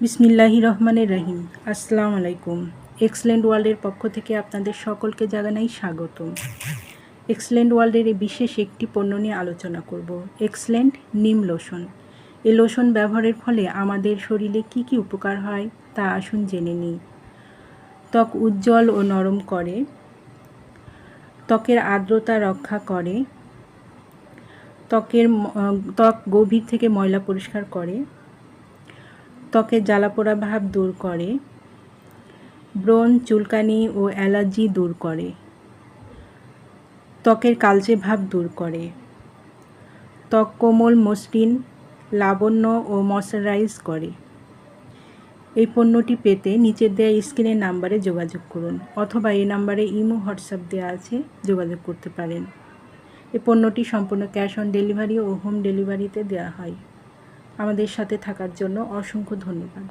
বিসমিল্লাহির রহমানির রহিম। আসসালামু আলাইকুম। এক্সেলেন্ট ওয়ার্ল্ডের পক্ষ থেকে আপনাদের সকলকে জানাই স্বাগতম। এক্সেলেন্ট ওয়ার্ল্ডের এই বিশেষ একটি পণ্য নিয়ে আলোচনা করব, এক্সেলেন্ট নিম লোশন। এই লোশন ব্যবহারের ফলে আমাদের শরীরে কি কি উপকার হয় তা আসুন জেনে নিই। ত্বক উজ্জ্বল ও নরম করে, ত্বকের আর্দ্রতা রক্ষা করে, ত্বক গভীর থেকে ময়লা পরিষ্কার করে, ত্বকের জ্বালাপোড়া ভাব দূর করে, ব্রণ, চুলকানি ও অ্যালার্জি দূর করে, ত্বকের কালচে ভাব দূর করে, ত্বক কোমল, মসৃণ, লাবণ্য ও ময়শ্চারাইজ করে। এই পণ্যটি পেতে নিচের দেওয়া স্ক্রিনের নাম্বারে যোগাযোগ করুন, অথবা এই নাম্বারে ইমো, হোয়াটসঅ্যাপ দেওয়া আছে, যোগাযোগ করতে পারেন। এই পণ্যটি সম্পূর্ণ ক্যাশ অন ডেলিভারি ও হোম ডেলিভারিতে দেওয়া হয়। আমাদের সাথে থাকার জন্য অসংখ্য ধন্যবাদ।